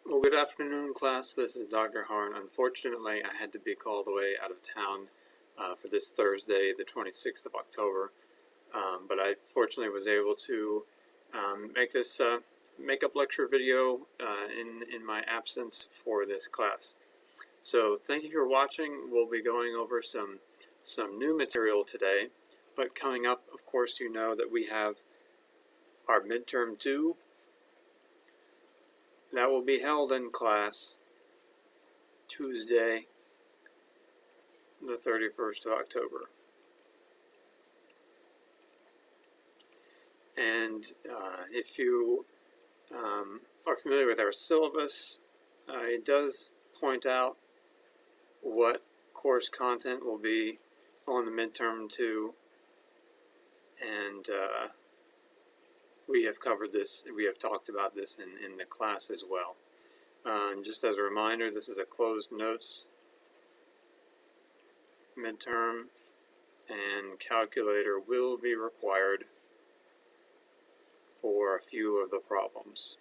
Well, good afternoon, class. This is Dr. Harn. Unfortunately, I had to be called away out of town for this Thursday, the 26th of October. But I fortunately was able to make this makeup lecture video in my absence for this class. So thank you for watching. We'll be going over some new material today. But coming up, of course, you know that we have our midterm 2. That will be held in class Tuesday, the 31st of October. And if you are familiar with our syllabus, it does point out what course content will be on the midterm 2, and we have covered this, we have talked about this in the class as well. Just as a reminder, this is a closed notes midterm, and calculator will be required for a few of the problems.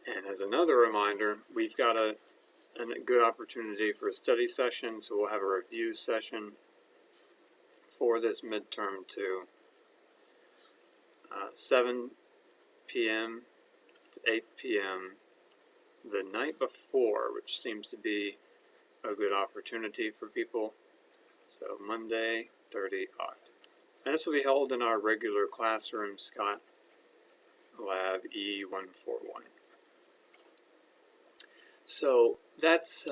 And as another reminder, we've got a good opportunity for a study session, so we'll have a review session for this midterm 2, 7 p.m. to 8 p.m. the night before, which seems to be a good opportunity for people. So Monday, 30 Oct. And this will be held in our regular classroom, Scott Lab E141. So that's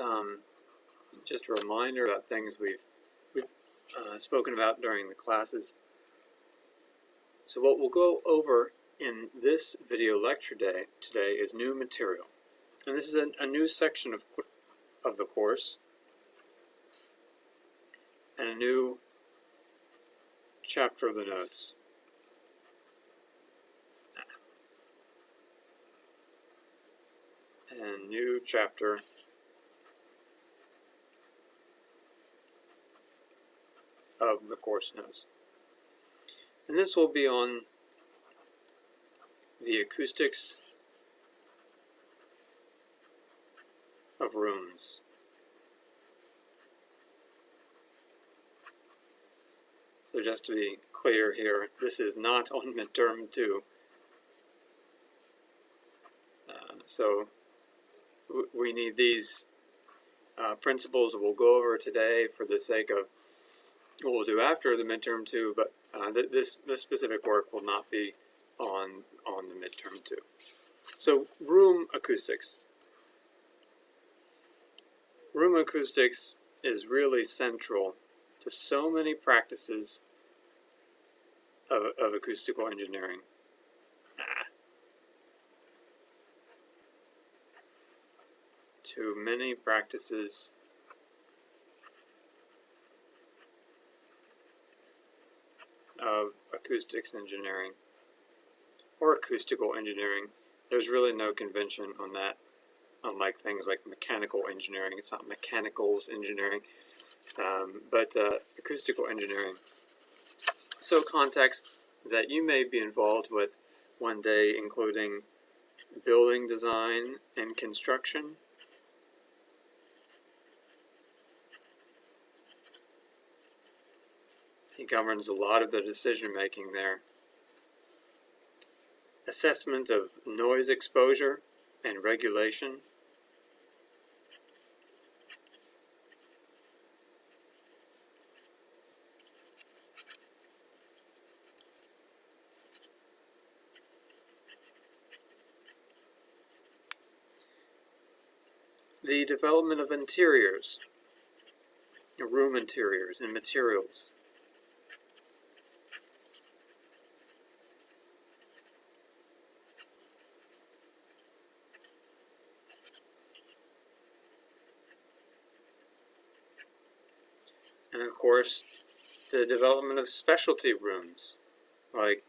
just a reminder about things we've spoken about during the classes. So what we'll go over in this video lecture day today is new material. And this is a new section of the course, and a new chapter of the notes. And new chapter of the course notes. And this will be on the acoustics of rooms. So just to be clear here, this is not on midterm 2. So we need these principles that we'll go over today for the sake of what we'll do after the midterm 2, but this specific work will not be on the midterm 2. So room acoustics. Room acoustics is really central to so many practices of acoustical engineering. To many practices of acoustics engineering or acoustical engineering. There's really no convention on that, unlike things like mechanical engineering. It's not mechanicals engineering, but acoustical engineering. So contexts that you may be involved with one day, including building design and construction, he governs a lot of the decision making there. Assessment of noise exposure and regulation. The development of interiors, room interiors and materials. And of course, the development of specialty rooms, like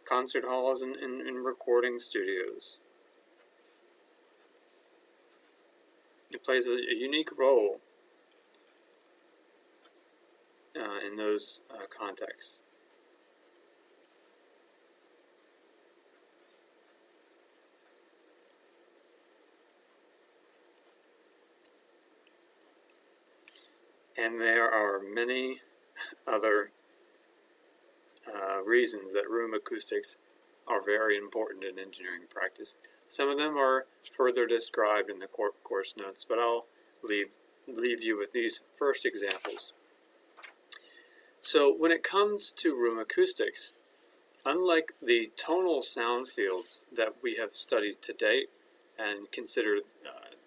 concert halls and recording studios. It plays a unique role in those contexts. And there are many other reasons that room acoustics are very important in engineering practice. Some of them are further described in the course notes, but I'll leave you with these first examples. So when it comes to room acoustics, unlike the tonal sound fields that we have studied to date and considered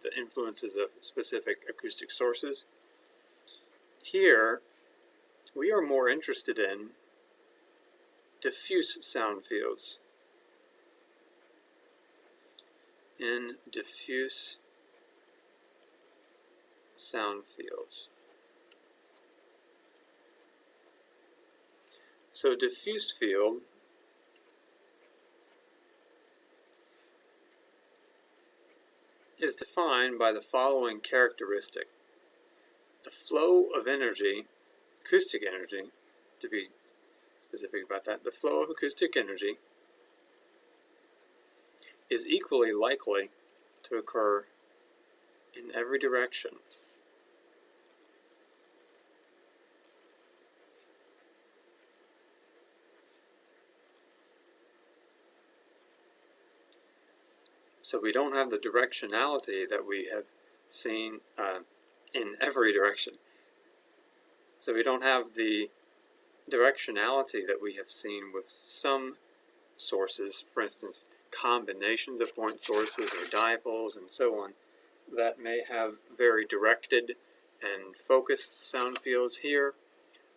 the influences of specific acoustic sources, here we are more interested in diffuse sound fields. In diffuse sound fields. So diffuse field is defined by the following characteristic. The flow of energy, acoustic energy, to be specific about that, the flow of acoustic energy is equally likely to occur in every direction. So we don't have the directionality that we have seen in every direction. So we don't have the directionality that we have seen with some sources, for instance, combinations of point sources or dipoles and so on, that may have very directed and focused sound fields. Here,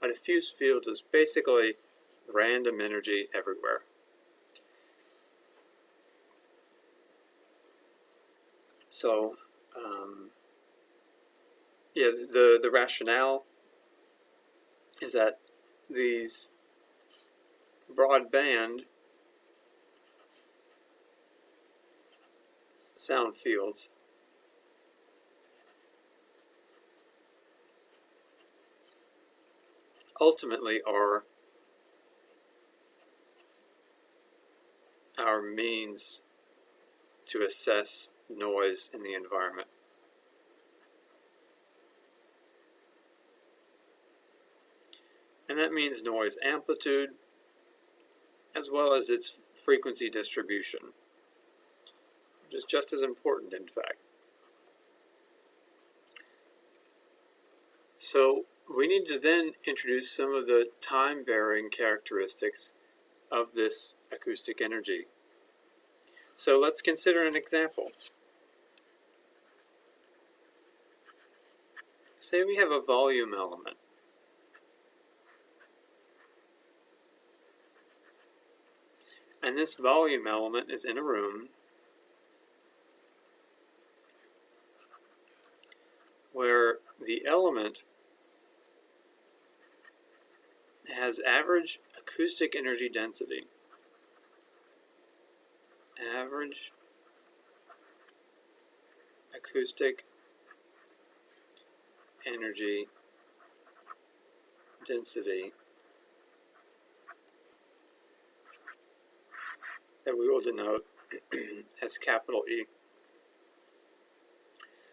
a diffuse field is basically random energy everywhere. So, yeah, the rationale is that these broadband sound fields ultimately are our means to assess noise in the environment. And that means noise amplitude as well as its frequency distribution, which is just as important, in fact. So we need to then introduce some of the time-varying characteristics of this acoustic energy. So let's consider an example. Say we have a volume element. And this volume element is in a room where the element has average acoustic energy density. Average acoustic energy density that we will denote as capital E.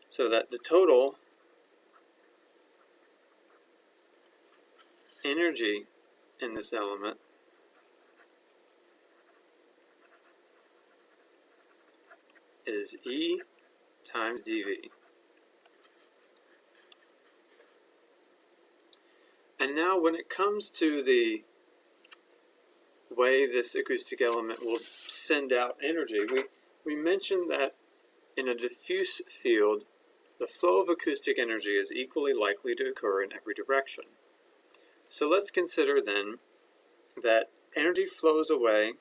So that the total energy in this element is E times dV. And now when it comes to the way this acoustic element will send out energy, we mentioned that in a diffuse field, the flow of acoustic energy is equally likely to occur in every direction. So let's consider then that energy flows away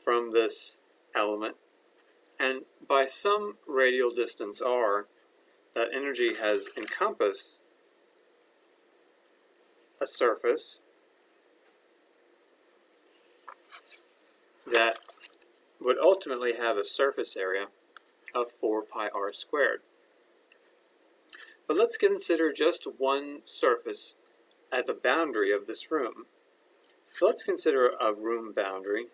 from this element, and by some radial distance r, that energy has encompassed a surface that would ultimately have a surface area of 4 pi r squared. But let's consider just one surface at the boundary of this room. So let's consider a room boundary.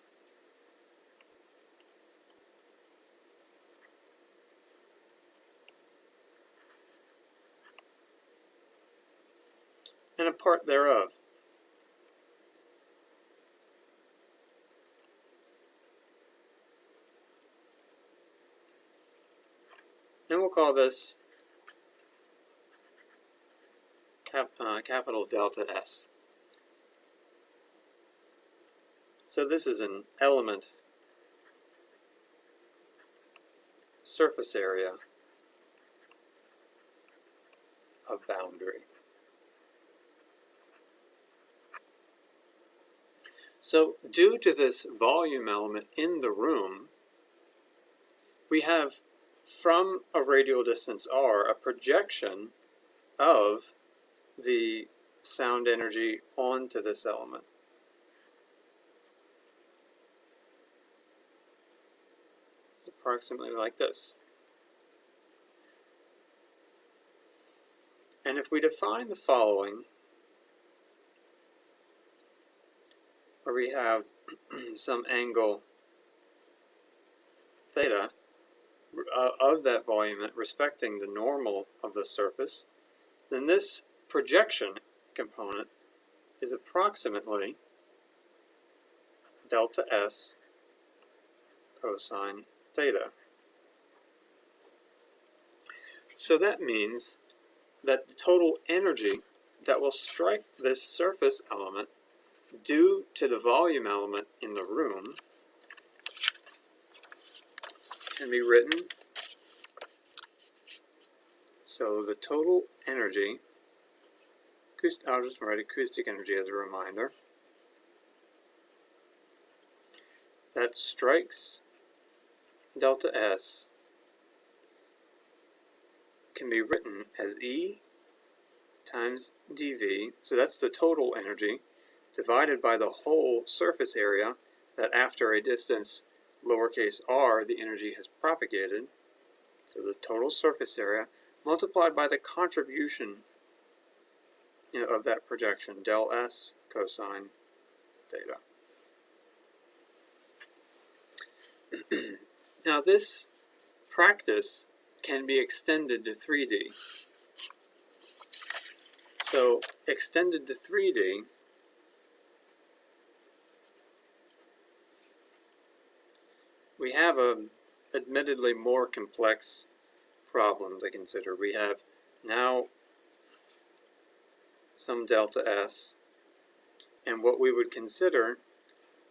part thereof. And we'll call this capital delta S. So this is an element surface area of boundary. So due to this volume element in the room, we have from a radial distance r a projection of the sound energy onto this element. Approximately like this. And if we define the following, where we have some angle theta of that volume respecting the normal of the surface, then this projection component is approximately delta S cosine theta. So that means that the total energy that will strike this surface element due to the volume element in the room can be written, so the total energy, I'll just write acoustic energy as a reminder, that strikes delta S can be written as E times dV, so that's the total energy, divided by the whole surface area that after a distance lowercase r the energy has propagated, so the total surface area, multiplied by the contribution of that projection, del S cosine theta. Now this practice can be extended to 3D. So extended to 3D, we have a admittedly more complex problem to consider. We have now some delta S, and what we would consider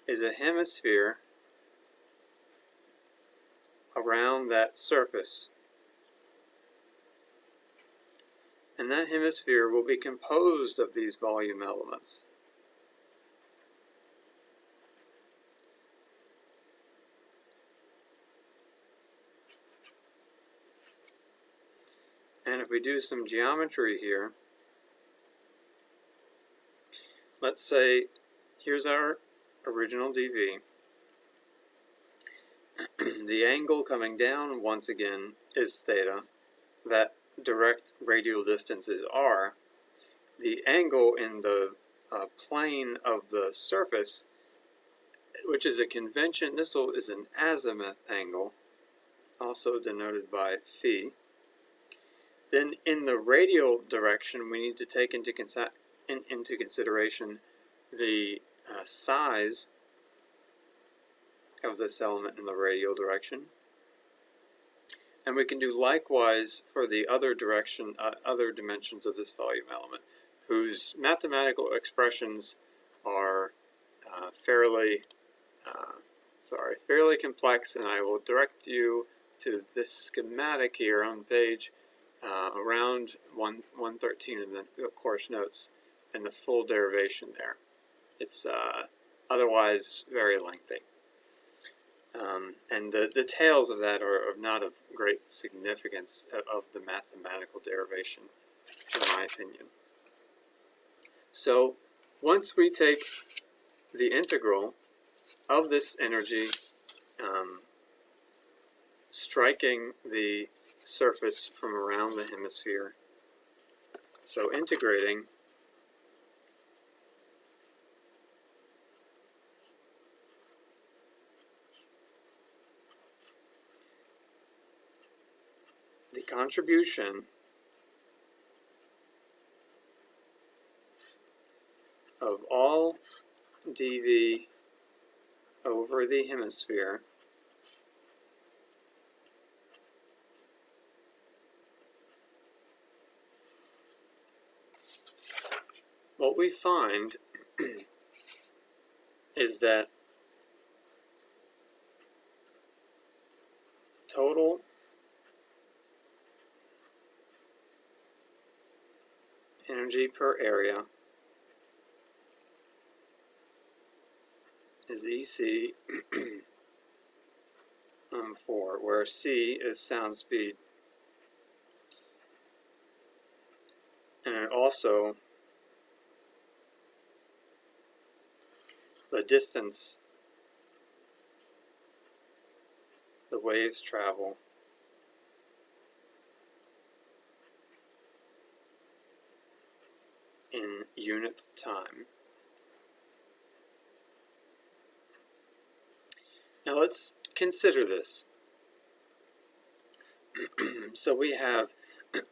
is a hemisphere around that surface. And that hemisphere will be composed of these volume elements. And if we do some geometry here, let's say here's our original dV. The angle coming down, once again, is theta. That direct radial distance is r. The angle in the plane of the surface, which is a convention, this is an azimuth angle, also denoted by phi. Then in the radial direction, we need to take into consideration the size of this element in the radial direction. And we can do likewise for the other direction, other dimensions of this volume element, whose mathematical expressions are fairly complex, and I will direct you to this schematic here on page around 113 in the course notes, and the full derivation there. It's otherwise very lengthy. And the details of that are not of great significance of the mathematical derivation, in my opinion. So once we take the integral of this energy striking the surface from around the hemisphere, so integrating the contribution dV over the hemisphere what we find is that total energy per area is EC on 4, where C is sound speed. And it also the distance the waves travel in unit time. Now let's consider this. So we have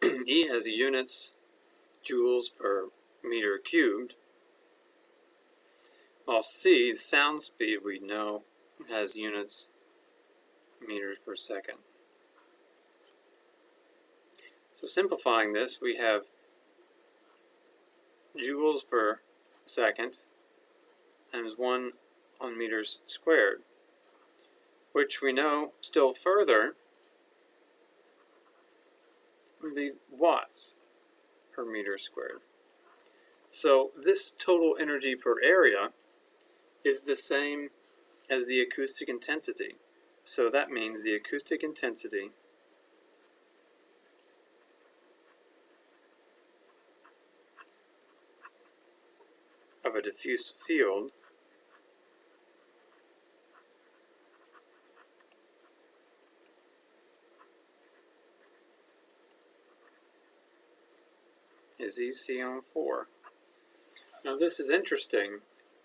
E has units, joules per meter cubed, while C, the sound speed, we know has units, meters per second. So simplifying this, we have joules per second times 1 on meters squared, which we know still further would be watts per meter squared. So this total energy per area is the same as the acoustic intensity. So that means the acoustic intensity of a diffuse field is EC on 4. Now this is interesting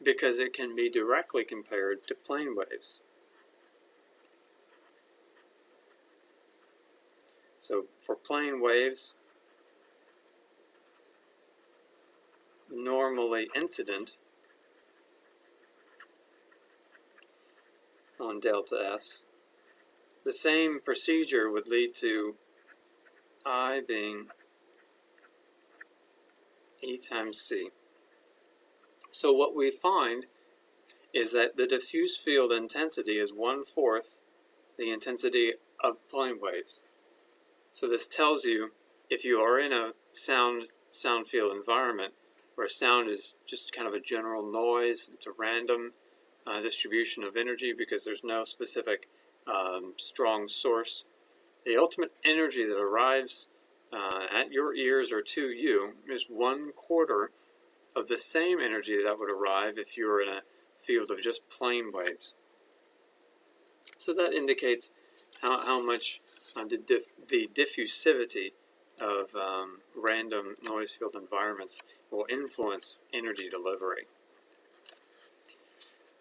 because it can be directly compared to plane waves. So for plane waves, normally incident on delta S, the same procedure would lead to I being E times C. So what we find is that the diffuse field intensity is 1/4 the intensity of plane waves. So this tells you if you are in a sound field environment where sound is just kind of a general noise, it's a random distribution of energy because there's no specific strong source, the ultimate energy that arrives at your ears or to you is 1/4 of the same energy that would arrive if you were in a field of just plane waves. So that indicates how much the diffusivity of random noise field environments will influence energy delivery.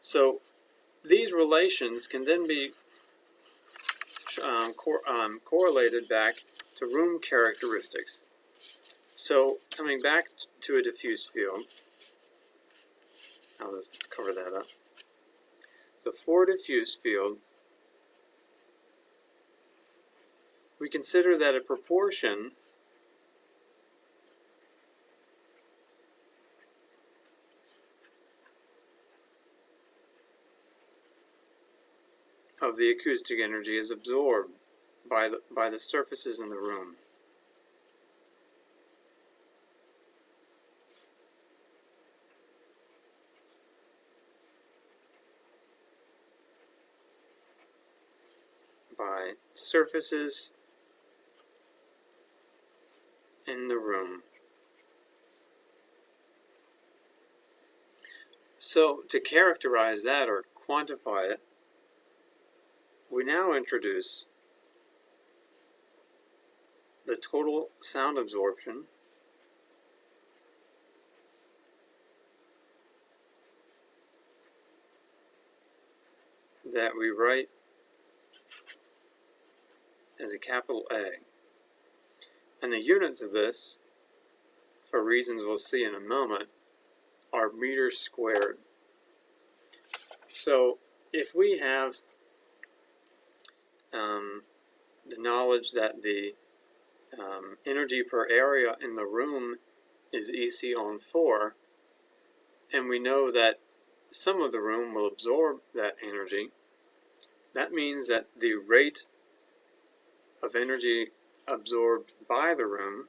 So these relations can then be correlated back to room characteristics. So coming back to a diffuse field, I'll just cover that up. So for a diffuse field, we consider that a proportion of the acoustic energy is absorbed by the surfaces in the room. By surfaces in the room. So to characterize that or quantify it, we now introduce the total sound absorption that we write as a capital A. And the units of this, for reasons we'll see in a moment, are meters squared. So if we have the knowledge that the energy per area in the room is EC on 4, and we know that some of the room will absorb that energy, that means that the rate of energy absorbed by the room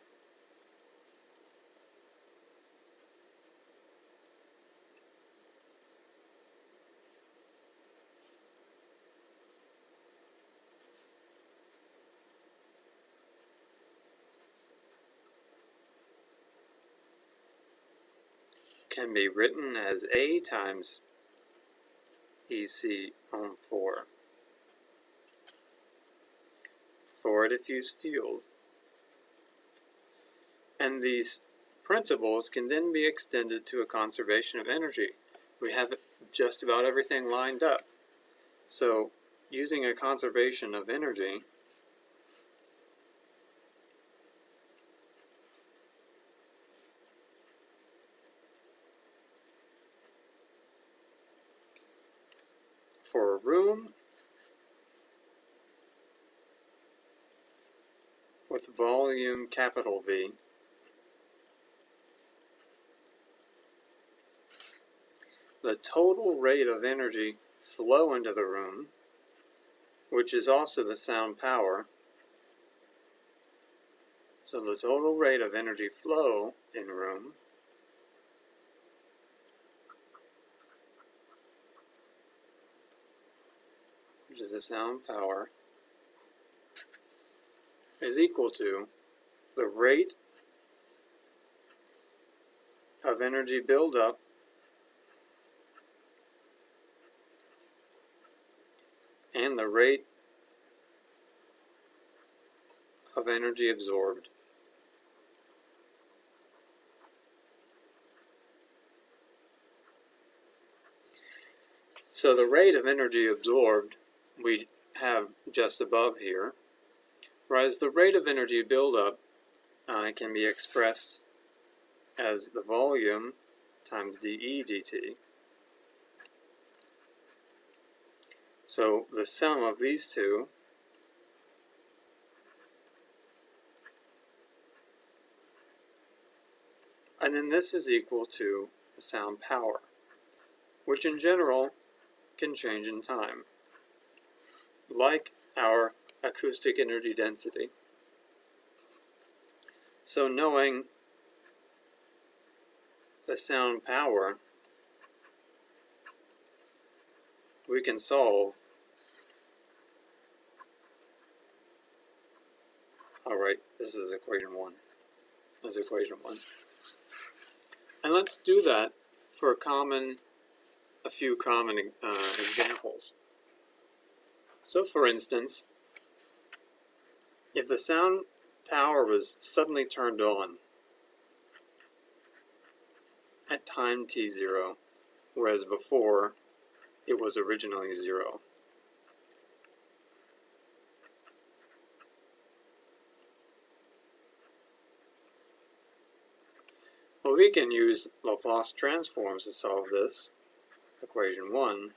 can be written as A times EC on 4 for a diffuse field. And these principles can then be extended to a conservation of energy. We have just about everything lined up. So, using a conservation of energy, for a room with volume capital V, the total rate of energy flow into the room, which is also the sound power, so the total rate of energy flow in room which is the sound power, is equal to the rate of energy buildup and the rate of energy absorbed. So the rate of energy absorbed we have just above here, whereas the rate of energy buildup can be expressed as the volume times dE dt. So the sum of these two and then this is equal to the sound power, which in general can change in time, like our acoustic energy density. So knowing the sound power, we can solve. Alright, this is equation 1. This is equation 1. And let's do that for a few common examples. So for instance, if the sound power was suddenly turned on at time t0, whereas before it was originally 0. Well, we can use Laplace transforms to solve this, equation 1.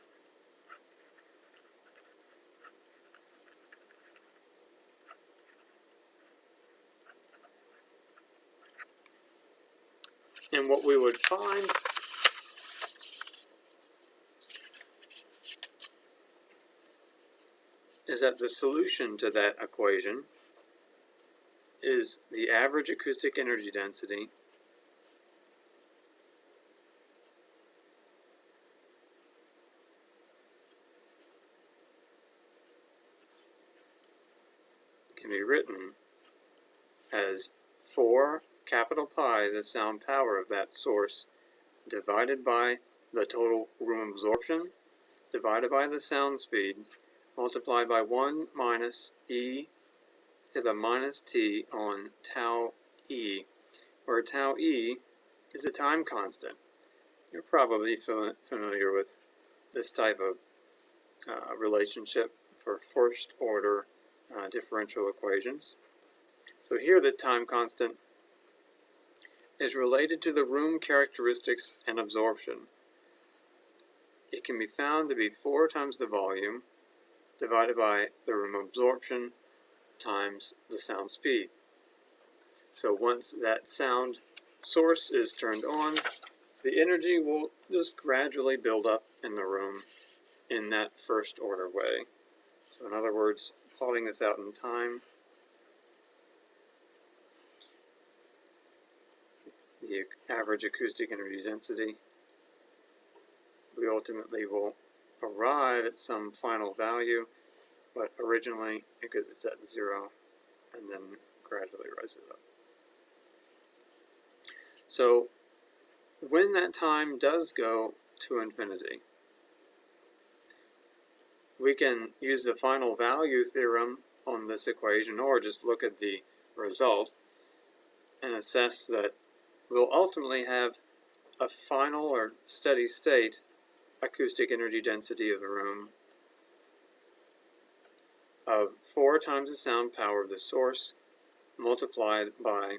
And what we would find is that the solution to that equation is the average acoustic energy density can be written as 4 capital pi, the sound power of that source, divided by the total room absorption, divided by the sound speed, multiplied by 1 minus e to the minus t on tau e, where tau e is a time constant. You're probably familiar with this type of relationship for first order differential equations. So here the time constant is related to the room characteristics and absorption. it can be found to be 4 times the volume divided by the room absorption times the sound speed. So once that sound source is turned on, the energy will just gradually build up in the room in that first order way. So in other words, plotting this out in time, the average acoustic energy density, we ultimately will arrive at some final value, but originally it's at 0 and then gradually rises up. So when that time does go to infinity, we can use the final value theorem on this equation, or just look at the result and assess that we'll ultimately have a final or steady state acoustic energy density of the room of 4 times the sound power of the source multiplied by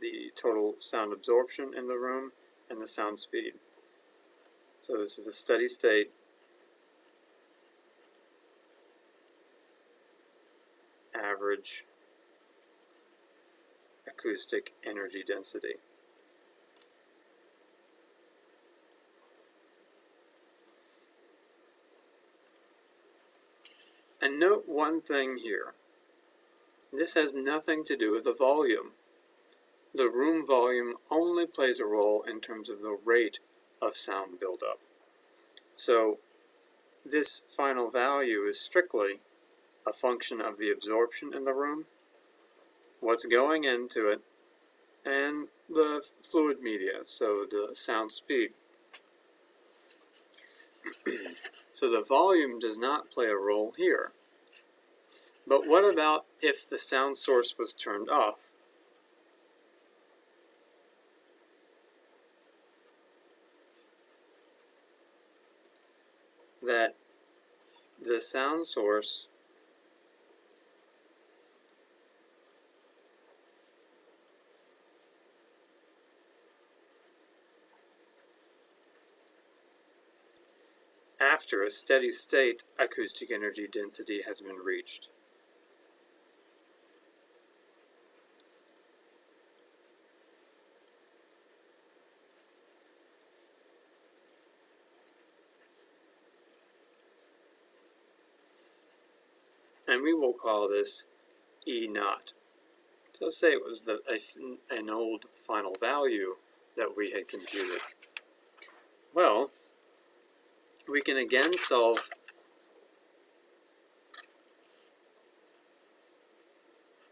the total sound absorption in the room and the sound speed. So this is a steady state average acoustic energy density. And note one thing here. This has nothing to do with the volume. The room volume only plays a role in terms of the rate of sound buildup. So this final value is strictly a function of the absorption in the room, what's going into it, and the fluid media, so the sound speed. So the volume does not play a role here. But what about if the sound source was turned off? That the sound source after a steady state acoustic energy density has been reached. And we will call this E naught. So say it was an old final value that we had computed. Well, we can again solve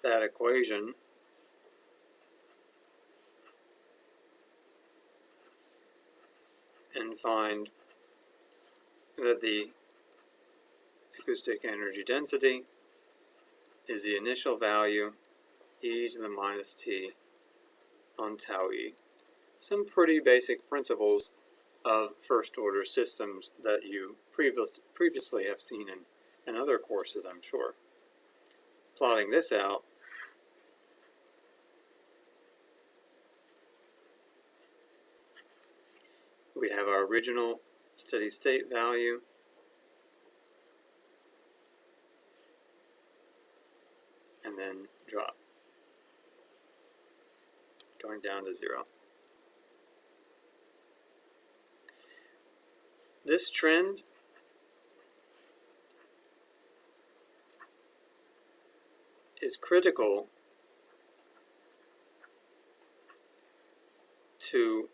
that equation and find that the acoustic energy density is the initial value e to the minus t on tau e. Some pretty basic principles of first order systems that you previously have seen in other courses, I'm sure. Plotting this out, we have our original steady state value, and then drop, going down to 0. This trend is critical to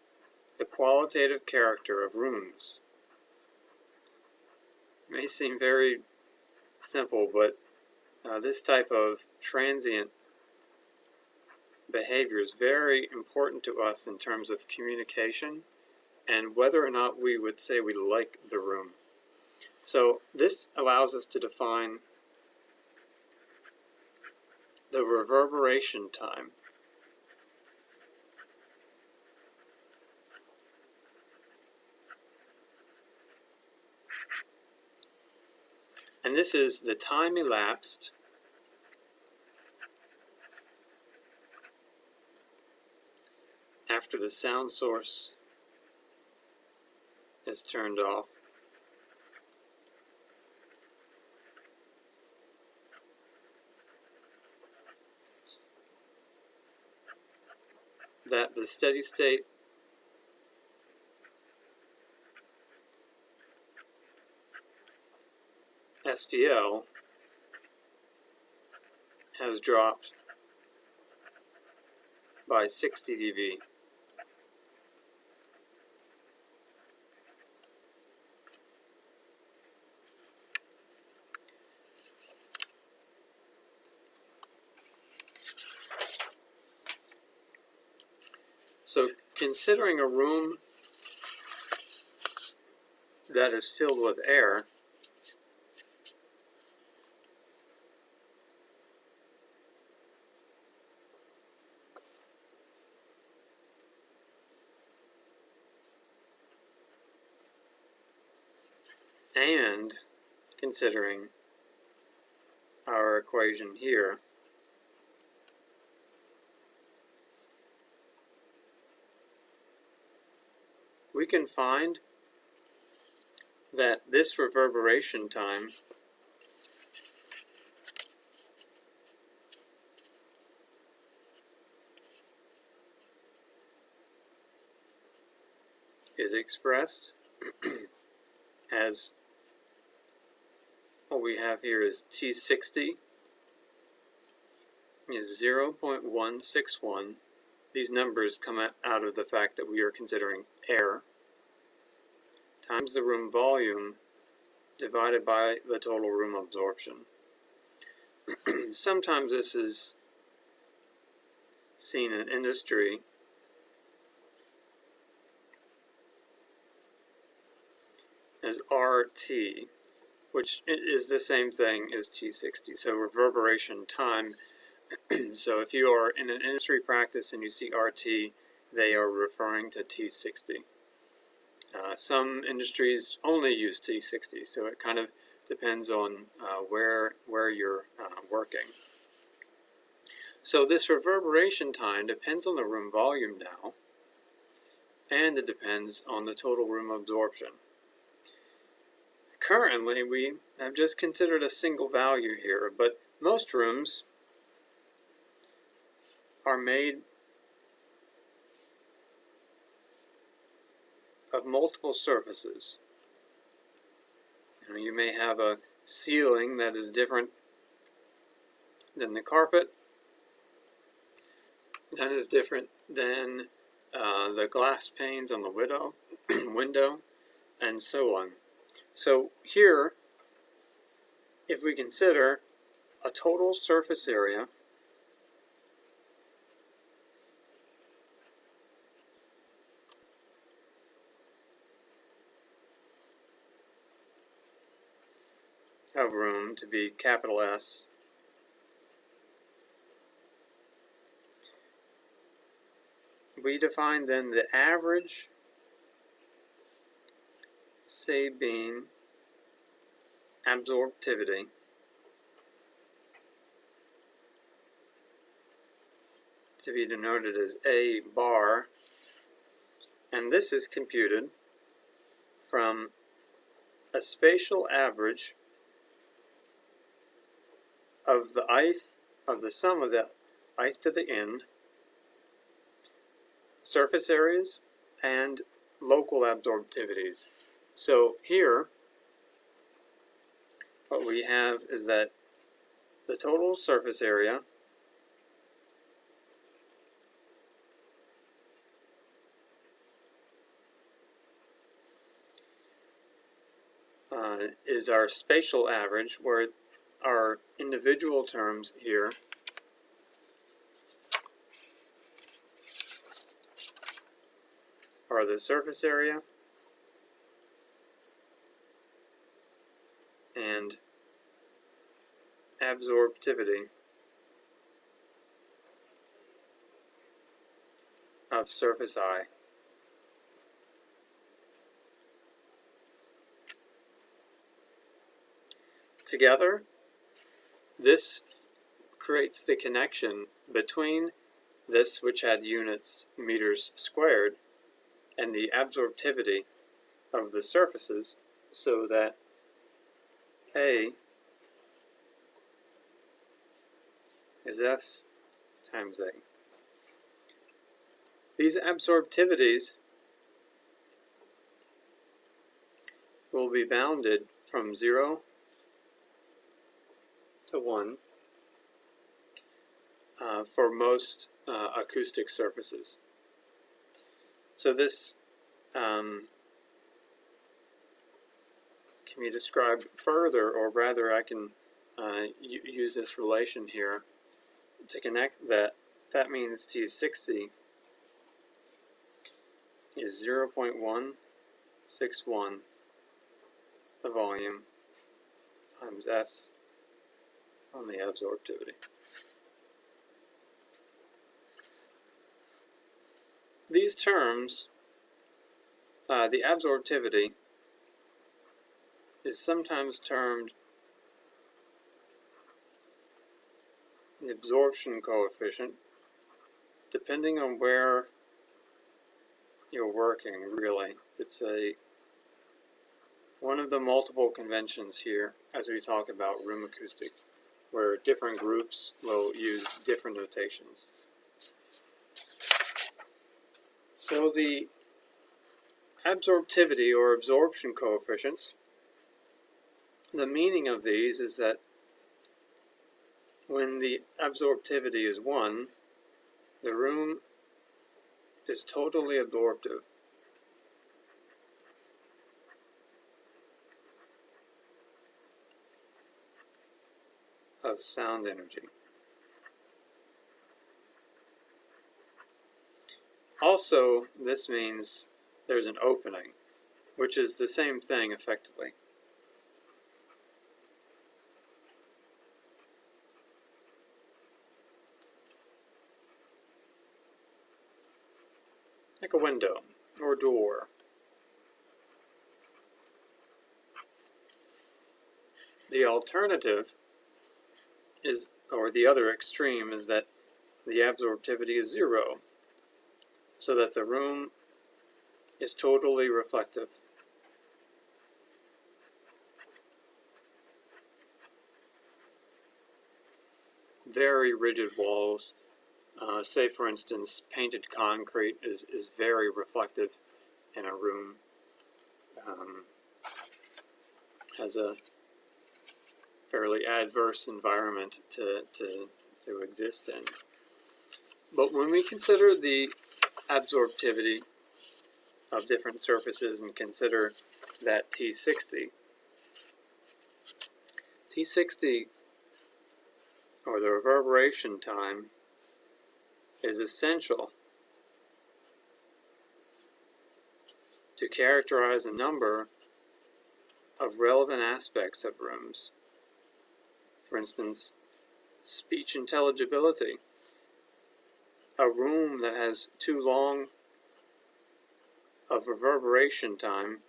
the qualitative character of rooms. It may seem very simple, but this type of transient behavior is very important to us in terms of communication and whether or not we would say we like the room. So this allows us to define the reverberation time. And this is the time elapsed after the sound source is turned off. That the steady state SPL has dropped by 60 dB. So considering a room that is filled with air, and considering our equation here, we can find that this reverberation time is expressed as what we have here is T60 is 0.161. These numbers come out of the fact that we are considering air times the room volume divided by the total room absorption. Sometimes this is seen in industry as RT, which is the same thing as T60. So reverberation time. So if you are in an industry practice and you see RT, they are referring to T60. Some industries only use T60, so it kind of depends on where you're working. So this reverberation time depends on the room volume now, and it depends on the total room absorption. Currently, we have just considered a single value here, but most rooms are made of multiple surfaces. You may have a ceiling that is different than the carpet, that is different than the glass panes on the window, and so on. So here, if we consider a total surface area of room to be capital S, we define then the average Sabine absorptivity to be denoted as A bar, and this is computed from a spatial average of the ith of the sum of the ith to the n surface areas and local absorptivities. So here what we have is that the total surface area is our spatial average, where our individual terms here are the surface area and absorptivity of surface I. Together, this creates the connection between this, which had units meters squared, and the absorptivity of the surfaces so that A is S times A. These absorptivities will be bounded from 0 to 1 for most acoustic surfaces. So this can be described further, or rather I can use this relation here to connect that. That means T60 is 0.161 the volume times S on the absorptivity. These terms, the absorptivity is sometimes termed the absorption coefficient, depending on where you're working, really. It's one of the multiple conventions here as we talk about room acoustics, where different groups will use different notations. So the absorptivity or absorption coefficients, the meaning of these is that when the absorptivity is 1, the room is totally absorptive. Of sound energy. Also, this means there's an opening, which is the same thing effectively. Like a window or door. The alternative is, or the other extreme, is that the absorptivity is 0, so that the room is totally reflective. Very rigid walls, say for instance painted concrete is very reflective in a room, has a fairly adverse environment to exist in. But when we consider the absorptivity of different surfaces and consider that T60, or the reverberation time, is essential to characterize a number of relevant aspects of rooms. For instance, speech intelligibility. A room that has too long of reverberation time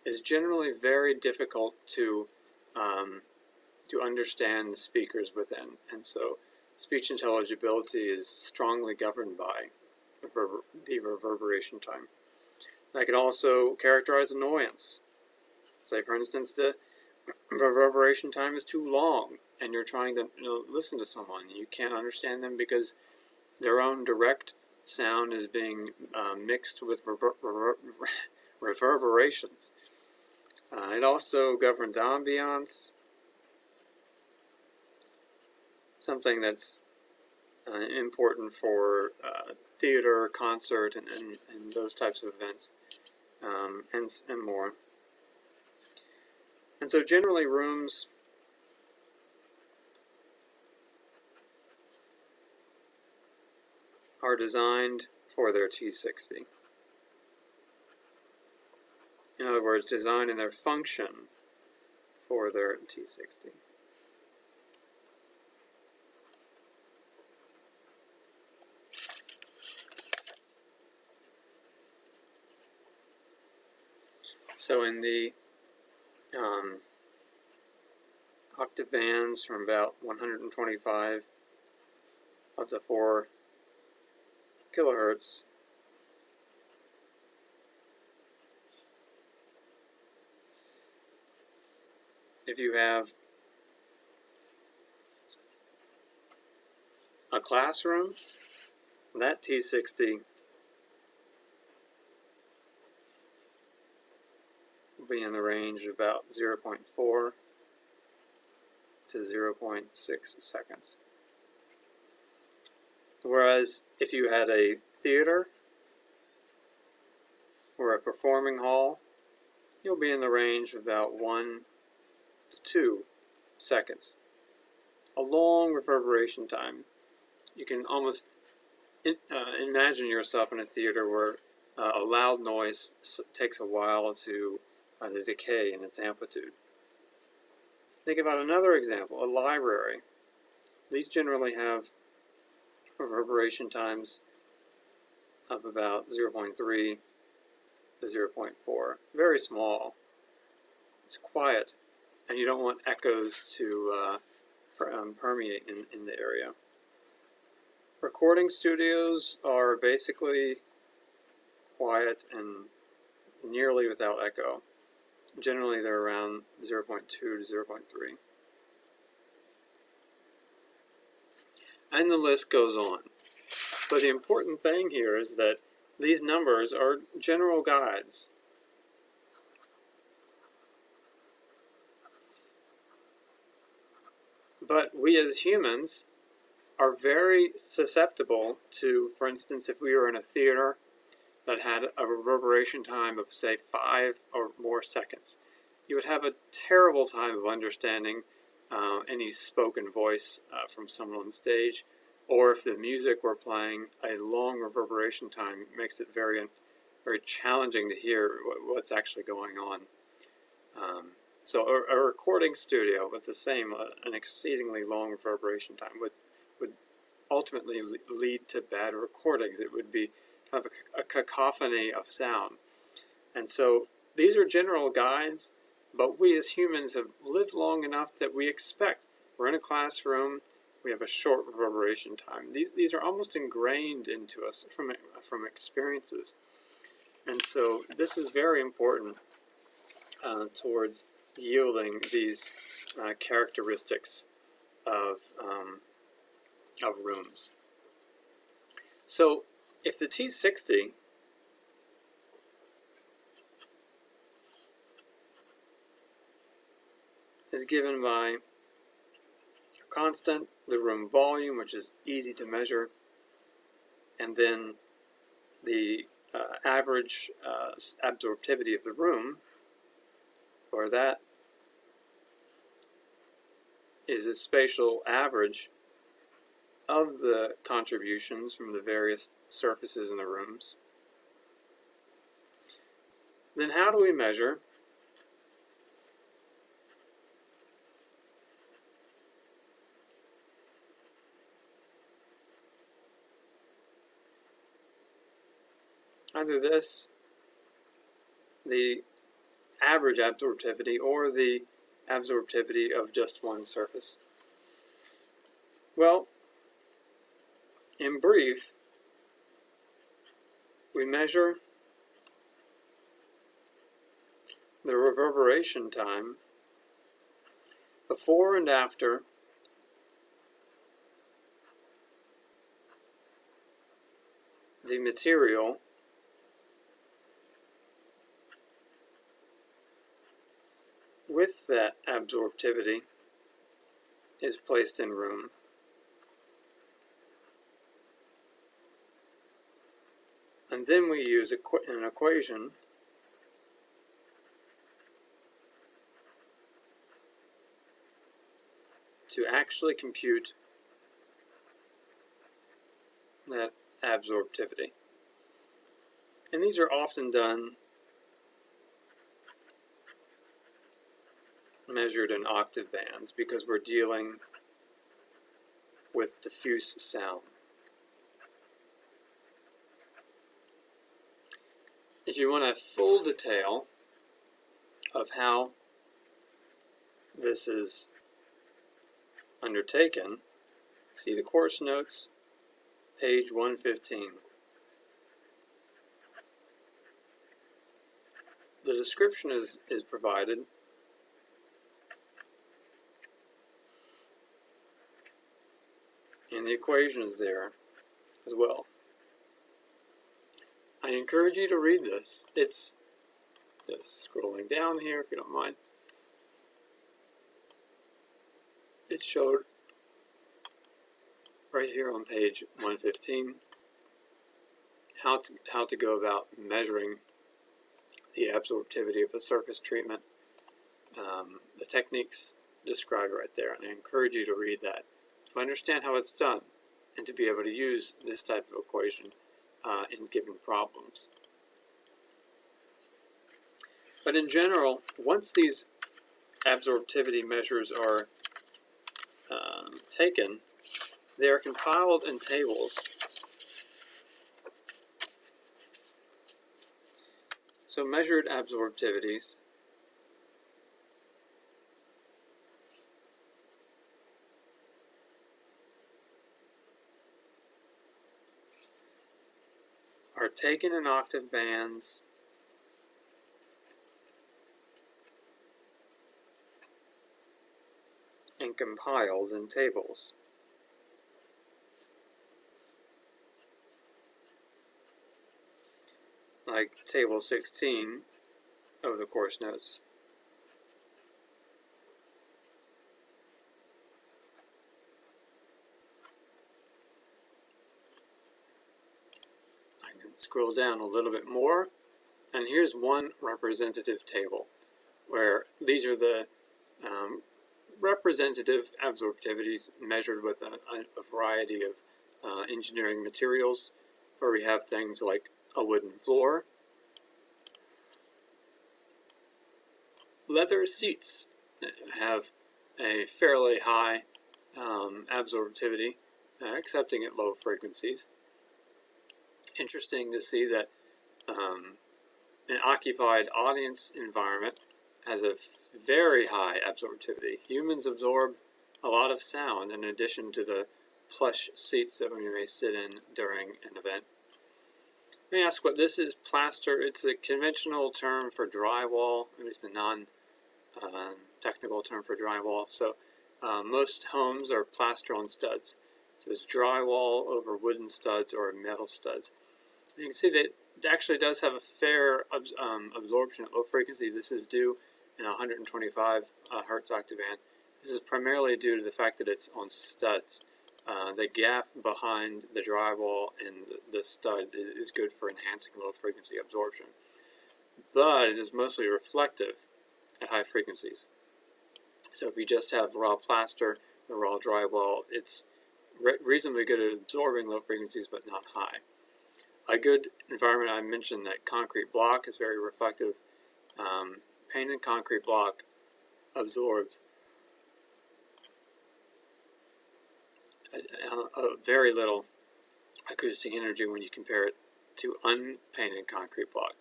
is generally very difficult to understand the speakers within, and so speech intelligibility is strongly governed by the reverberation time. That could also characterize annoyance. Say, for instance, the reverberation time is too long, and you're trying to listen to someone. You can't understand them because their own direct sound is being mixed with reverberations. It also governs ambiance, something that's important for theater, concert, and those types of events, and more. And so generally rooms are designed for their T60. In other words, designed in their function for their T60. So in the octave bands from about 125 up to 4 kilohertz, if you have a classroom, that T60 will be in the range of about 0.4 to 0.6 seconds. Whereas if you had a theater or a performing hall, you'll be in the range of about 1 to 2 seconds. A long reverberation time. You can almost imagine yourself in a theater where a loud noise takes a while to decay in its amplitude. Think about another example, a library. These generally have reverberation times of about 0.3 to 0.4. Very small. It's quiet, and you don't want echoes to permeate in the area. Recording studios are basically quiet and nearly without echo. Generally, they're around 0.2 to 0.3. And the list goes on. But the important thing here is that these numbers are general guides. But we as humans are very susceptible to, for instance, if we were in a theater that had a reverberation time of, say, 5 or more seconds, you would have a terrible time of understanding any spoken voice from someone on stage, or if the music we're playing, a long reverberation time makes it very challenging to hear what's actually going on. So a recording studio with the same, an exceedingly long reverberation time would ultimately lead to bad recordings. It would be kind of a cacophony of sound. And so these are general guides, but we as humans have lived long enough that we expect. We're in a classroom, we have a short reverberation time. These are almost ingrained into us from experiences. And so this is very important towards yielding these characteristics of rooms. So if the T60 is given by a constant, the room volume, which is easy to measure, and then the average absorptivity of the room, or that is a spatial average of the contributions from the various surfaces in the rooms. Then how do we measure either this, the average absorptivity, or the absorptivity of just one surface? Well, in brief, we measure the reverberation time before and after the material with that absorptivity is placed in room. And then we use an equation to actually compute that absorptivity. And these are often done measured in octave bands because we're dealing with diffuse sound. If you want a full detail of how this is undertaken, see the course notes, page 115. The description is provided and the equation is there as well. I encourage you to read this. It's just scrolling down here if you don't mind. It showed right here on page 115 how to go about measuring the absorptivity of a surface treatment. The techniques described right there, and I encourage you to read that to understand how it's done and to be able to use this type of equation in given problems. But in general, once these absorptivity measures are taken, they are compiled in tables. So measured absorptivities are taken in octave bands and compiled in tables. Like table 16 of the course notes. I can scroll down a little bit more, and here's one representative table where these are the representative absorptivities measured with a variety of engineering materials, where we have things like a wooden floor, leather seats that have a fairly high absorptivity, excepting at low frequencies. Interesting to see that an occupied audience environment has a very high absorptivity. Humans absorb a lot of sound in addition to the plush seats that we may sit in during an event. Let me ask what this is. Plaster. It's a conventional term for drywall, at least a non-technical term for drywall. So most homes are plaster on studs. So it's drywall over wooden studs or metal studs. And you can see that it actually does have a fair absorption at low frequency. This is due in 125 hertz octave band. This is primarily due to the fact that it's on studs. The gap behind the drywall and the stud is good for enhancing low frequency absorption. But it is mostly reflective at high frequencies. So if you just have raw plaster or raw drywall, it's reasonably good at absorbing low frequencies but not high. A good environment, I mentioned that concrete block is very reflective. Painted concrete block absorbs very little acoustic energy when you compare it to unpainted concrete block.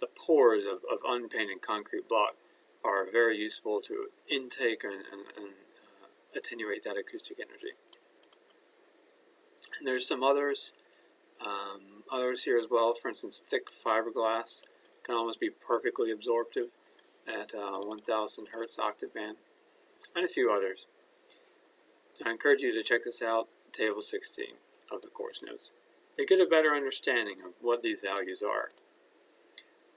The pores of unpainted concrete block are very useful to intake and attenuate that acoustic energy. And there's some others here as well. For instance, thick fiberglass can almost be perfectly absorptive at 1000 hertz octave band, and a few others. I encourage you to check this out, table 16 of the course notes, to get a better understanding of what these values are.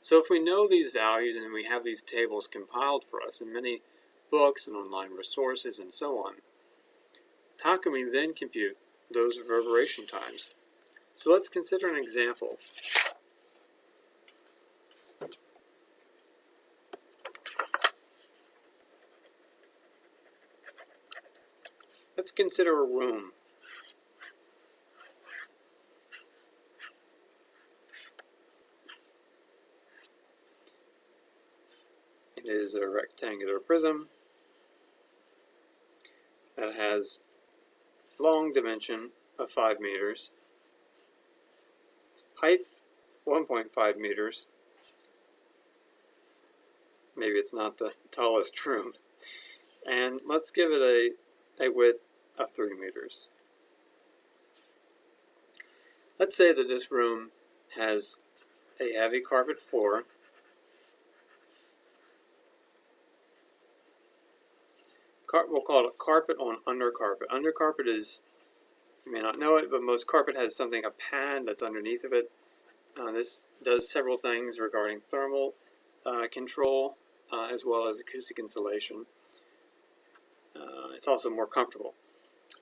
So if we know these values and we have these tables compiled for us in many books and online resources and so on, how can we then compute those reverberation times? So let's consider an example. Let's consider a room. It is a rectangular prism that has long dimension of 5 meters, height 1.5 meters. Maybe it's not the tallest room. And let's give it a width of 3 meters. Let's say that this room has a heavy carpet floor, we'll call it carpet on undercarpet. Undercarpet is You may not know it, but most carpet has something, a pad that's underneath of it. This does several things regarding thermal control as well as acoustic insulation. It's also more comfortable.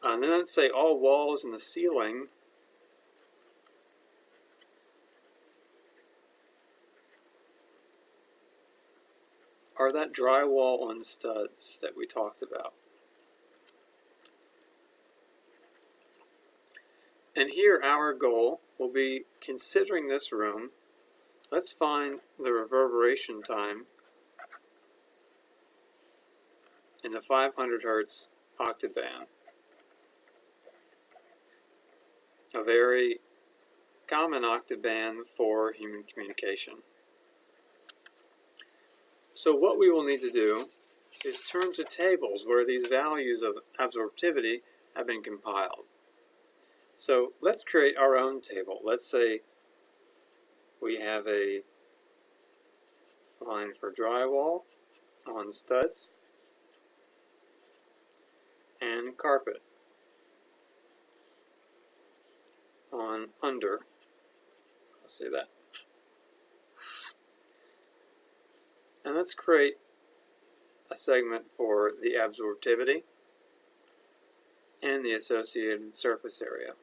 And then let's say all walls and the ceiling are that drywall on studs that we talked about. And here our goal will be, considering this room, let's find the reverberation time in the 500 Hertz octave band. A very common octave band for human communication. So what we will need to do is turn to tables where these values of absorptivity have been compiled. So let's create our own table. Let's say we have a line for drywall on studs and carpet on under. I'll say that. And let's create a segment for the absorptivity and the associated surface area.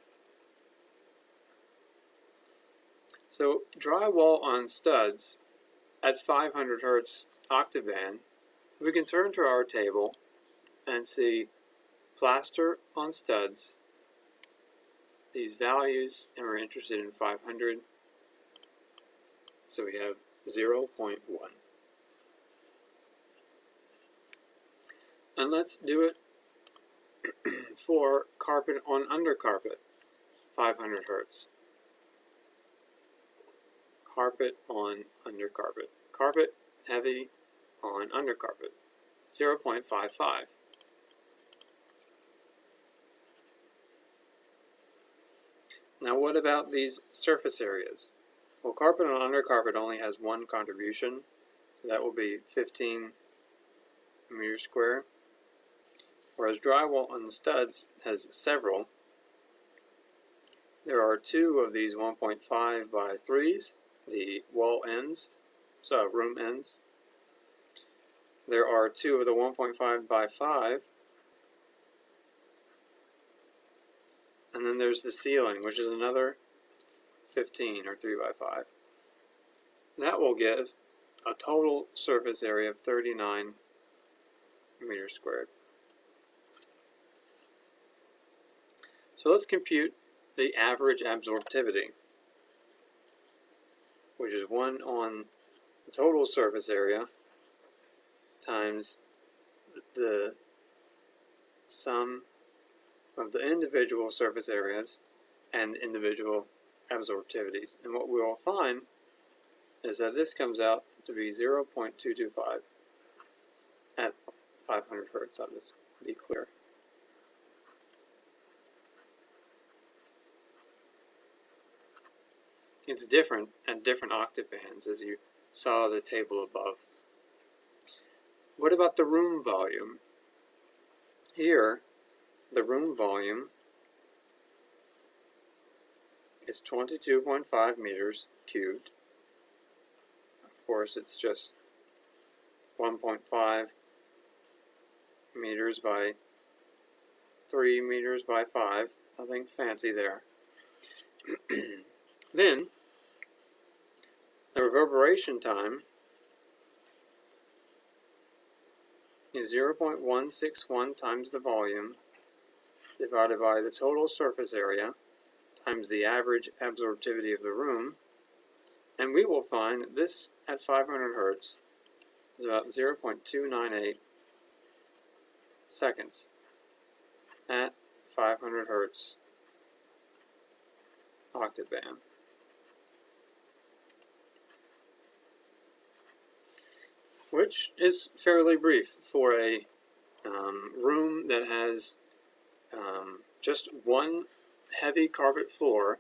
So drywall on studs at 500 Hertz octave band, we can turn to our table and see plaster on studs, these values, and we're interested in 500, so we have 0.1. And let's do it for carpet on undercarpet, 500 Hertz. Carpet on undercarpet. Carpet heavy on undercarpet, 0.55. Now what about these surface areas? Well, carpet on undercarpet only has one contribution. That will be 15 meters square. Whereas drywall on the studs has several. There are two of these 1.5 by 3s, the wall ends, so room ends. There are two of the 1.5 by 5. And then there's the ceiling, which is another 15 or 3 by 5. That will give a total surface area of 39 meters squared. So let's compute the average absorptivity, which is 1 on the total surface area times the sum of the individual surface areas and individual absorptivities. And what we will find is that this comes out to be 0.225 at 500 Hertz. I'll just be clear. It's different at different octave bands, as you saw the table above. What about the room volume? Here, the room volume is 22.5 meters cubed. Of course, it's just 1.5 meters by 3 meters by 5. Nothing fancy there. Then, the reverberation time is 0.161 times the volume divided by the total surface area times the average absorptivity of the room, and we will find that this at 500 Hertz is about 0.298 seconds at 500 Hertz octave band. Which is fairly brief for a room that has just one heavy carpet floor,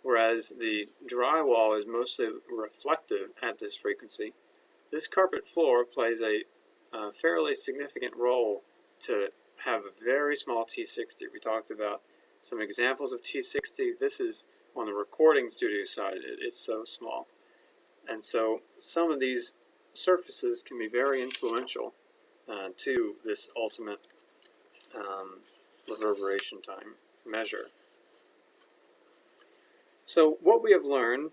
whereas the drywall is mostly reflective at this frequency. This carpet floor plays a fairly significant role to have a very small T60. We talked about some examples of T60. This is on the recording studio side. It's so small. And so some of these surfaces can be very influential to this ultimate reverberation time measure. So what we have learned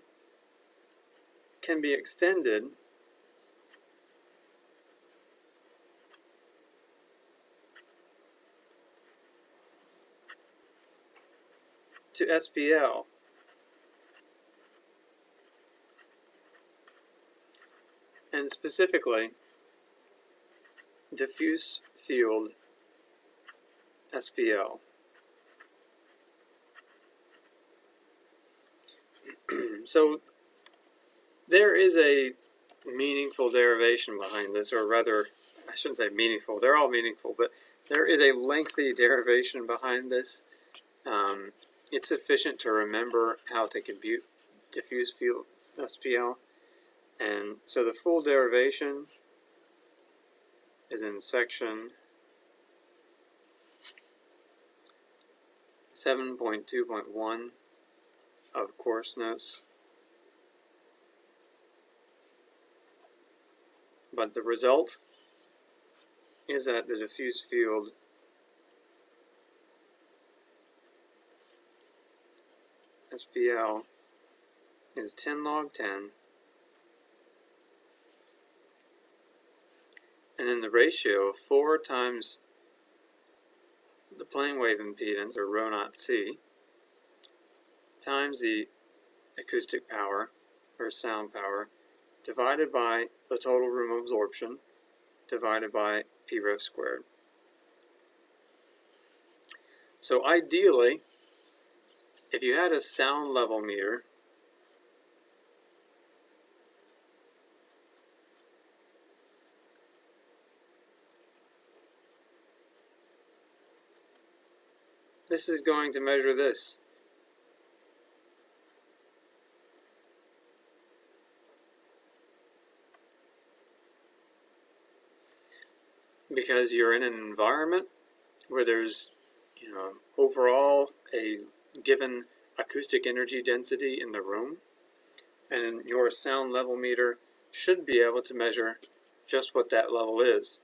can be extended to SPL. And specifically, diffuse field SPL. So there is a meaningful derivation behind this, or rather, I shouldn't say meaningful, they're all meaningful, but there is a lengthy derivation behind this. It's sufficient to remember how to compute diffuse field SPL. And so the full derivation is in section 7.2.1 of course notes. But the result is that the diffuse field SPL is 10 log 10, and then the ratio of 4 times the plane wave impedance, or rho naught C, times the acoustic power, or sound power, divided by the total room absorption, divided by P ref squared. So ideally, if you had a sound level meter, this is going to measure this. Because you're in an environment where there's, overall a given acoustic energy density in the room, and your sound level meter should be able to measure just what that level is.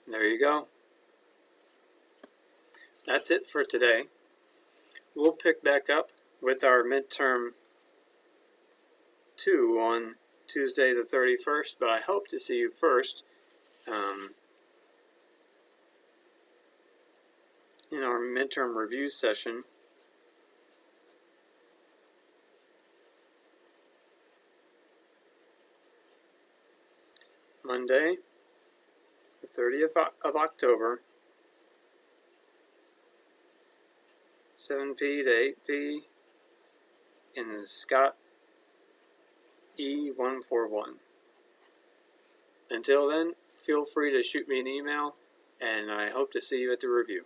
There you go. That's it for today. We'll pick back up with our midterm 2 on Tuesday the 31st, but I hope to see you first in our midterm review session Monday, the 30th of October, 7 p to 8 p in the Scott E141. Until then, feel free to shoot me an email, and I hope to see you at the review.